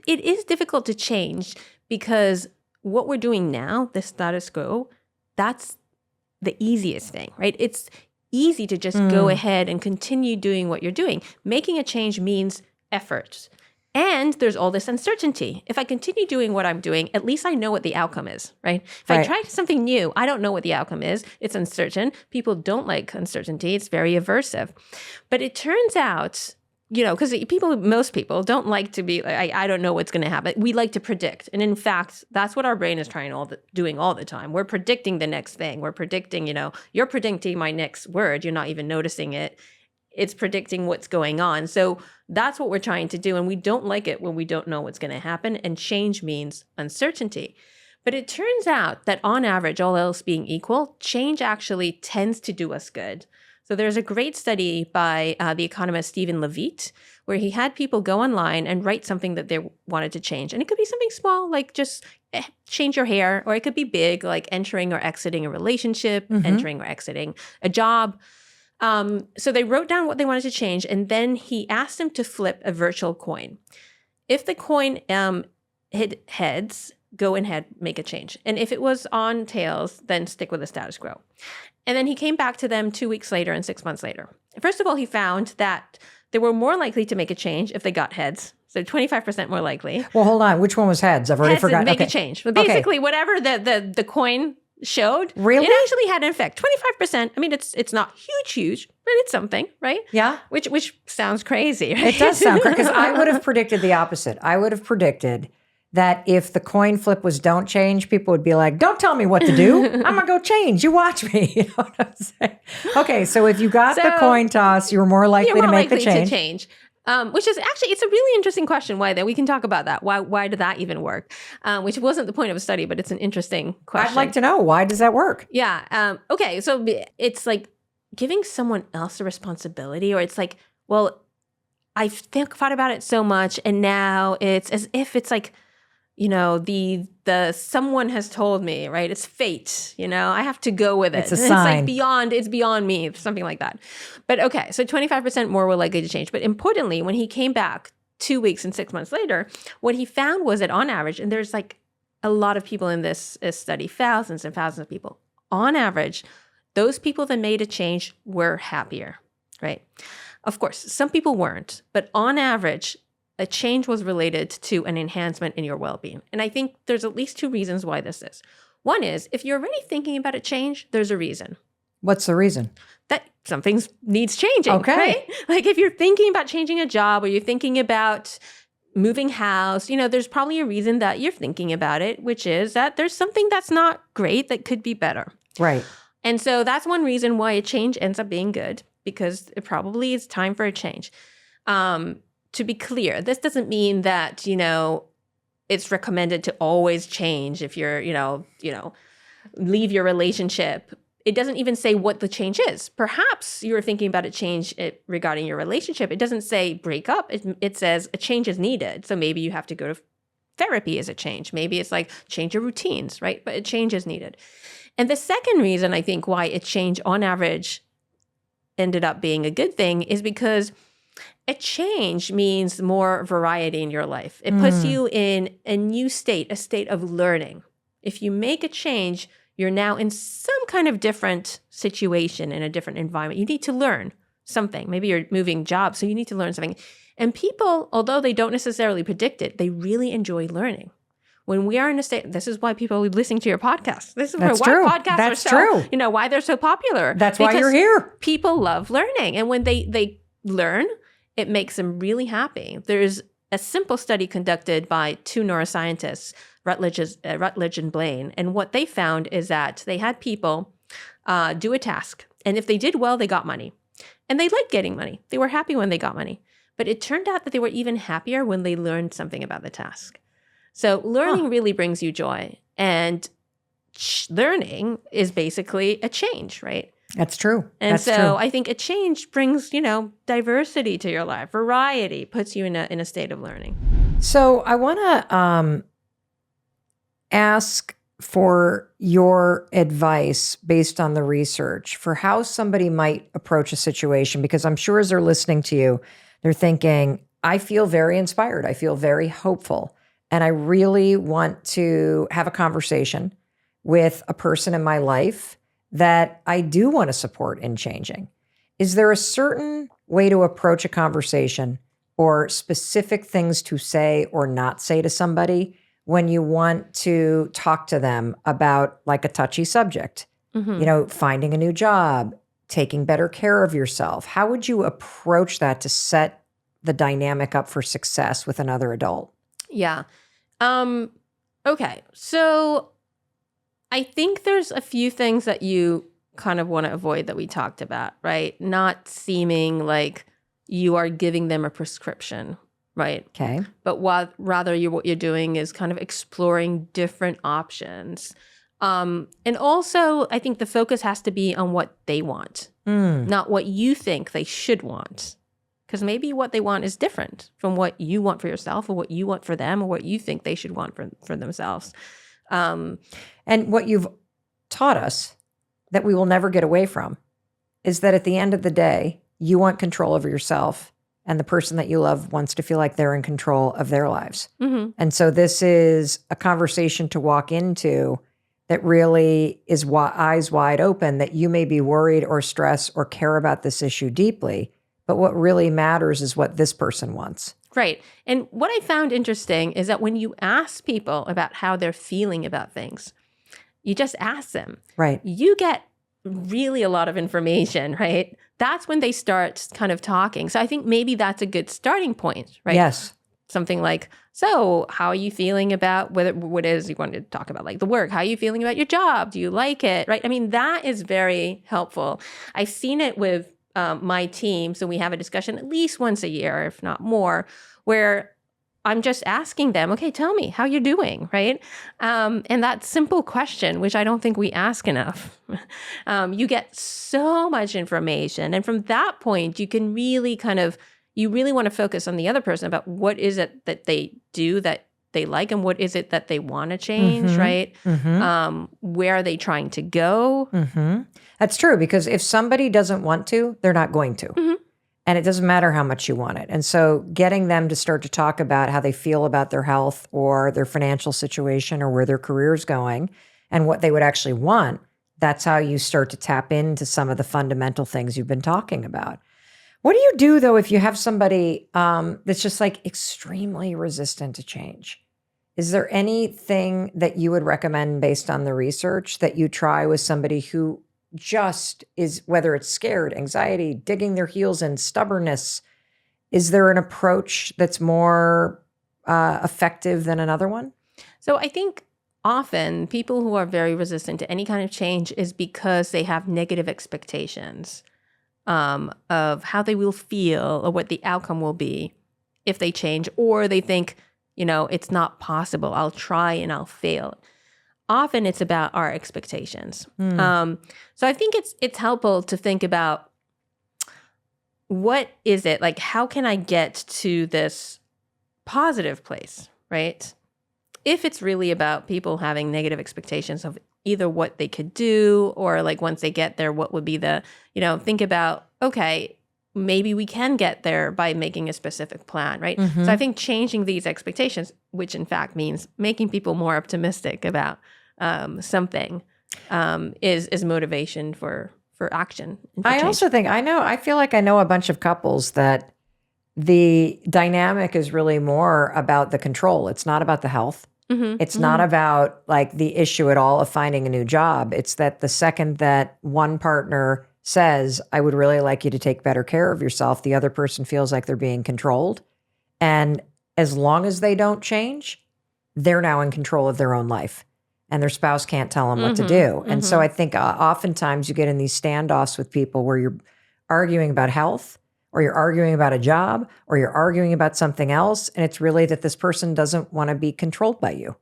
it is difficult to change because what we're doing now, the status quo, that's the easiest thing, right? It's easy to just go ahead and continue doing what you're doing. Making a change means effort. And there's all this uncertainty. If I continue doing what I'm doing, at least I know what the outcome is, right? If I try something new, I don't know what the outcome is. It's uncertain. People don't like uncertainty. It's very aversive. But it turns out, because most people don't like to be, I don't know what's going to happen. We like to predict. And in fact, that's what our brain is doing all the time. We're predicting the next thing. We're predicting, you're predicting my next word. You're not even noticing it. It's predicting what's going on. So that's what we're trying to do. And we don't like it when we don't know what's going to happen. And change means uncertainty. But it turns out that on average, all else being equal, change actually tends to do us good. So there's a great study by the economist Stephen Levitt, where he had people go online and write something that they wanted to change. And it could be something small, like just change your hair, or it could be big, like entering or exiting a relationship, entering or exiting a job. So they wrote down what they wanted to change, and then he asked them to flip a virtual coin. If the coin hit heads, go ahead, make a change. And if it was on tails, then stick with the status quo. And then he came back to them 2 weeks later and 6 months later. First of all, he found that they were more likely to make a change if they got heads. So 25% more likely.
Well, hold on. Which one was heads? I've already forgotten.
Make a change. But basically, whatever the coin showed,
really?
It actually had an effect. 25%. I mean, it's not huge, but it's something, right?
Yeah.
Which sounds crazy. Right?
It does sound crazy, because I would have predicted the opposite. I would have predicted that if the coin flip was don't change, people would be like, don't tell me what to do. I'm going to go change. You watch me. You know what I'm saying? Okay, so if you got the coin toss, you were more likely to make the change.
Which is actually, it's a really interesting question. Why then? We can talk about that. Why did that even work? Which wasn't the point of a study, but it's an interesting question.
I'd like to know, why does that work?
Yeah. Okay. So it's like giving someone else a responsibility, or it's like, well, I've thought about it so much, and now it's as if it's like, the someone has told me, right? It's fate, I have to go with it.
It's a sign.
It's beyond me, something like that. But okay, so 25% more were likely to change. But importantly, when he came back 2 weeks and 6 months later, what he found was that on average, and there's like a lot of people in this study, thousands and thousands of people, on average, those people that made a change were happier, right? Of course, some people weren't, but on average, a change was related to an enhancement in your well-being. And I think there's at least two reasons why this is. One is, if you're already thinking about a change, there's a reason.
What's the reason?
That something needs changing, right? Like if you're thinking about changing a job, or you're thinking about moving house, there's probably a reason that you're thinking about it, which is that there's something that's not great that could be better.
Right.
And so that's one reason why a change ends up being good, because it probably is time for a change. To be clear, this doesn't mean that, it's recommended to always change if you're, leave your relationship. It doesn't even say what the change is. Perhaps you're thinking about a change regarding your relationship. It doesn't say break up. It says a change is needed. So maybe you have to go to therapy as a change. Maybe it's like change your routines, right? But a change is needed. And the second reason I think why a change on average ended up being a good thing is because a change means more variety in your life. It puts you in a new state, a state of learning. If you make a change, you're now in some kind of different situation, in a different environment. You need to learn something. Maybe you're moving jobs, so you need to learn something. And people, although they don't necessarily predict it, they really enjoy learning. When we are in a state, this is why people are listening to your podcast. This is why podcasts are so, why they're so popular.
That's why you're here.
People love learning. And when they learn, it makes them really happy. There's a simple study conducted by two neuroscientists, Rutledge and Blaine. And what they found is that they had people do a task. And if they did well, they got money. And they liked getting money. They were happy when they got money. But it turned out that they were even happier when they learned something about the task. So learning really brings you joy. And learning is basically a change, right?
That's true.
And
That's
so
true.
I think a change brings, diversity to your life. Variety puts you in a state of learning.
So I want to ask for your advice based on the research for how somebody might approach a situation, because I'm sure as they're listening to you, they're thinking, I feel very inspired. I feel very hopeful. And I really want to have a conversation with a person in my life that I do want to support in changing. Is there a certain way to approach a conversation or specific things to say or not say to somebody when you want to talk to them about like a touchy subject? Finding a new job, taking better care of yourself. How would you approach that to set the dynamic up for success with another adult?
Yeah. Okay. So I think there's a few things that you kind of want to avoid that we talked about, right? Not seeming like you are giving them a prescription, right?
Okay.
But rather what you're doing is kind of exploring different options. And also, I think the focus has to be on what they want, not what you think they should want. Because maybe what they want is different from what you want for yourself or what you want for them or what you think they should want for themselves.
And what you've taught us that we will never get away from is that at the end of the day, you want control over yourself, and the person that you love wants to feel like they're in control of their lives. And so this is a conversation to walk into that really is eyes wide open, that you may be worried or stressed or care about this issue deeply, but what really matters is what this person wants.
Right. And what I found interesting is that when you ask people about how they're feeling about things, you just ask them.
Right.
You get really a lot of information, right? That's when they start kind of talking. So I think maybe that's a good starting point, right?
Yes.
Something like, so how are you feeling about what is you want to talk about, like the work? How are you feeling about your job? Do you like it? Right. I mean, that is very helpful. I've seen it with my team. So we have a discussion at least once a year, if not more, where I'm just asking them, okay, tell me how you're doing, right? And that simple question, which I don't think we ask enough, you get so much information. And from that point, you can really you really want to focus on the other person about what is it that they do that they like and what is it that they want to change, right? Where are they trying to go?
That's true, because if somebody doesn't want to, they're not going to. And it doesn't matter how much you want it. And so getting them to start to talk about how they feel about their health or their financial situation or where their career is going and what they would actually want, that's how you start to tap into some of the fundamental things you've been talking about. What do you do, though, if you have somebody that's just like extremely resistant to change? Is there anything that you would recommend based on the research that you try with somebody who just is, whether it's scared, anxiety, digging their heels in, stubbornness? Is there an approach that's more effective than another one?
So I think often people who are very resistant to any kind of change is because they have negative expectations of how they will feel or what the outcome will be if they change, or they think, it's not possible. I'll try and I'll fail. Often it's about our expectations. So I think it's helpful to think about, what is it? Like, how can I get to this positive place, right? If it's really about people having negative expectations of either what they could do, or like once they get there, what would be think about, okay, maybe we can get there by making a specific plan, right? So I think changing these expectations, which in fact means making people more optimistic about something, is motivation for action. And for
I
change.
also think I feel like I know a bunch of couples that the dynamic is really more about the control. It's not about the health. It's not about like the issue at all of finding a new job. It's that the second that one partner says, I would really like you to take better care of yourself, the other person feels like they're being controlled. And as long as they don't change, they're now in control of their own life. And their spouse can't tell them what to do. And so I think oftentimes you get in these standoffs with people where you're arguing about health, or you're arguing about a job, or you're arguing about something else. And it's really that this person doesn't want to be controlled by you.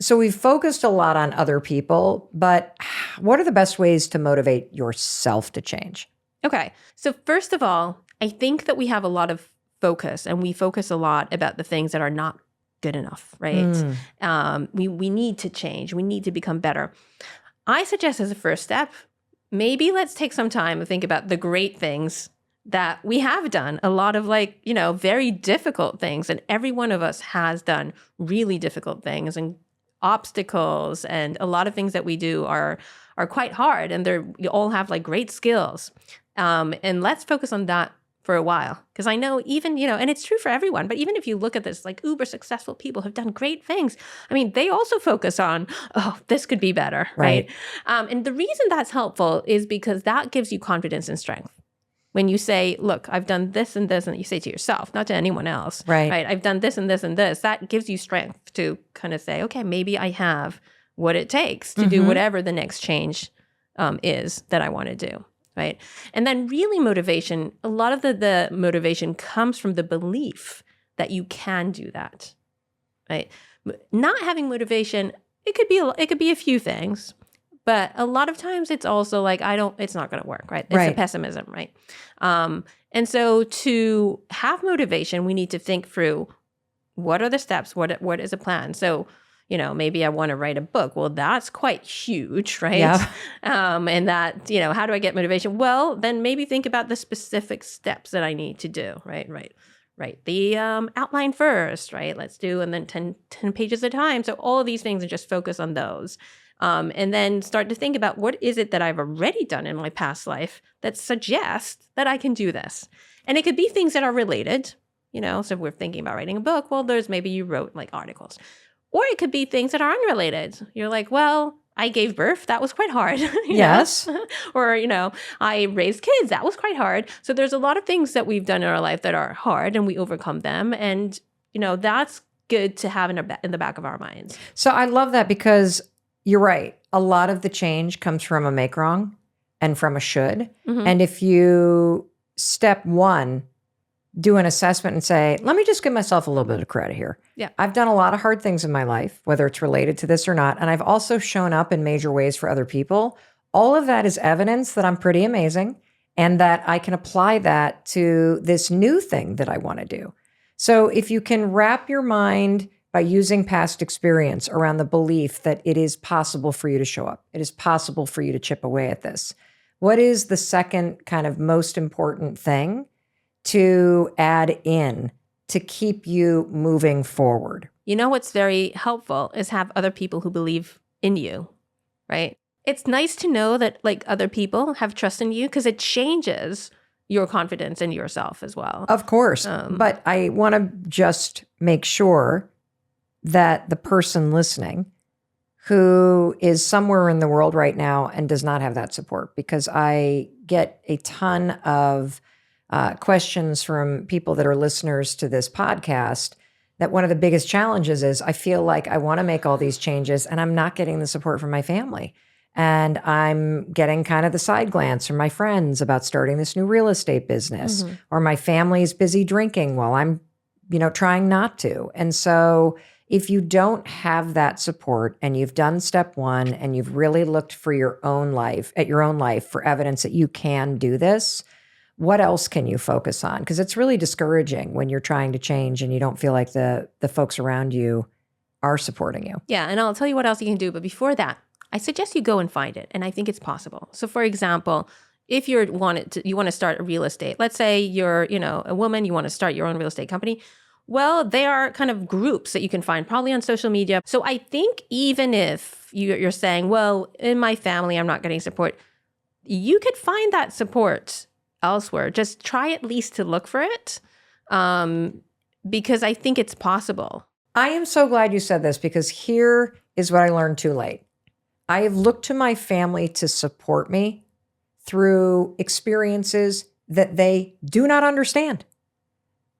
So we've focused a lot on other people, but what are the best ways to motivate yourself to change?
Okay. So first of all, I think that we have a lot of focus, and we focus a lot about the things that are not good enough, right? We need to change. We need to become better. I suggest as a first step, maybe let's take some time to think about the great things that we have done. A lot of very difficult things. And every one of us has done really difficult things and obstacles, and a lot of things that we do are quite hard, and you all have like great skills. And let's focus on that for a while. Because I know even, and it's true for everyone, but even if you look at this, like uber successful people have done great things. I mean, they also focus on, this could be better, right? And the reason that's helpful is because that gives you confidence and strength. When you say, look, I've done this and this, and you say to yourself, not to anyone else, right? I've done this and this and this, that gives you strength to kind of say, okay, maybe I have what it takes to do whatever the next change is that I want to do. Right. And then really motivation, a lot of the motivation comes from the belief that you can do that. Right. Not having motivation, it could be a few things, but a lot of times it's also like, it's not going to work. Right. It's a pessimism. Right. And so to have motivation, we need to think through, what are the steps? What is a plan? So maybe I want to write a book. Well, that's quite huge, right?
Yeah.
And that, how do I get motivation? Well, then maybe think about the specific steps that I need to do, right? Write the outline first, right? Let's do, and then 10 pages at a time. So all of these things, and just focus on those. And then start to think about, what is it that I've already done in my past life that suggests that I can do this? And it could be things that are related, so if we're thinking about writing a book, well, maybe you wrote like articles. Or it could be things that are unrelated. You're like, well, I gave birth. That was quite hard.
Yes.
Or, I raised kids. That was quite hard. So there's a lot of things that we've done in our life that are hard, and we overcome them. And, that's good to have in the back of our minds.
So I love that, because you're right. A lot of the change comes from a make wrong and from a should. And if you, step one, do an assessment and say, let me just give myself a little bit of credit here.
Yeah.
I've done a lot of hard things in my life, whether it's related to this or not. And I've also shown up in major ways for other people. All of that is evidence that I'm pretty amazing, and that I can apply that to this new thing that I want to do. So if you can wrap your mind by using past experience around the belief that it is possible for you to show up, it is possible for you to chip away at this. What is the second kind of most important thing to add in to keep you moving forward?
What's very helpful is have other people who believe in you, right? It's nice to know that like other people have trust in you, because it changes your confidence in yourself as well.
Of course. But I want to just make sure that the person listening who is somewhere in the world right now and does not have that support, because I get a ton of questions from people that are listeners to this podcast that one of the biggest challenges is I feel like I want to make all these changes and I'm not getting the support from my family. And I'm getting kind of the side glance from my friends about starting this new real estate business, or my family's busy drinking while I'm, trying not to. And so if you don't have that support and you've done step one and you've really looked for your own life for evidence that you can do this, what else can you focus on? Because it's really discouraging when you're trying to change and you don't feel like the folks around you are supporting you.
Yeah, and I'll tell you what else you can do. But before that, I suggest you go and find it. And I think it's possible. So for example, if you want to start a real estate, let's say you're, a woman, you want to start your own real estate company. Well, there are kind of groups that you can find probably on social media. So I think even if you're saying, well, in my family, I'm not getting support, you could find that support elsewhere. Just try at least to look for it, because I think it's possible.
I am so glad you said this, because here is what I learned too late. I have looked to my family to support me through experiences that they do not understand.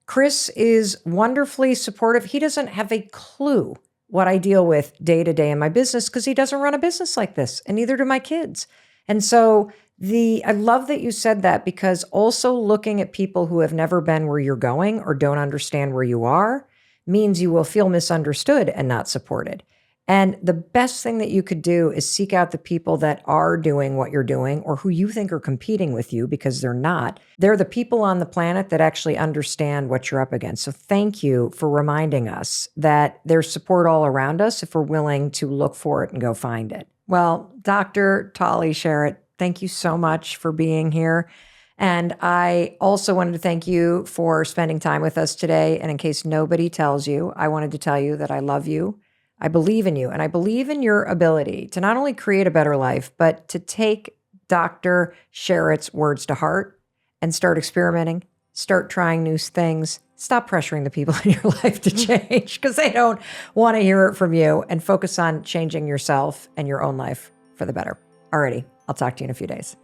Chris is wonderfully supportive. He doesn't have a clue what I deal with day to day in my business because he doesn't run a business like this, and neither do my kids. And so I love that you said that, because also looking at people who have never been where you're going or don't understand where you are means you will feel misunderstood and not supported. And the best thing that you could do is seek out the people that are doing what you're doing, or who you think are competing with you, because they're not. They're the people on the planet that actually understand what you're up against. So thank you for reminding us that there's support all around us if we're willing to look for it and go find it. Well, Dr. Tali Sharot, thank you so much for being here. And I also wanted to thank you for spending time with us today. And in case nobody tells you, I wanted to tell you that I love you. I believe in you, and I believe in your ability to not only create a better life, but to take Dr. Sharot's words to heart and start experimenting, start trying new things, stop pressuring the people in your life to change because they don't want to hear it from you, and focus on changing yourself and your own life for the better. Alrighty, I'll talk to you in a few days.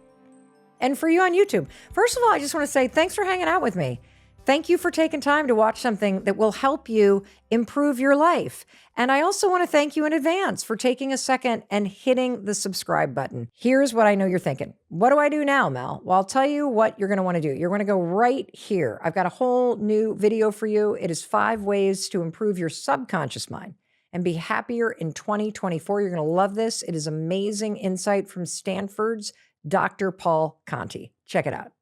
And for you on YouTube, first of all, I just want to say thanks for hanging out with me. Thank you for taking time to watch something that will help you improve your life. And I also want to thank you in advance for taking a second and hitting the subscribe button. Here's what I know you're thinking. What do I do now, Mel? Well, I'll tell you what you're going to want to do. You're going to go right here. I've got a whole new video for you. It is 5 ways to improve your subconscious mind and be happier in 2024. You're going to love this. It is amazing insight from Stanford's Dr. Paul Conti. Check it out.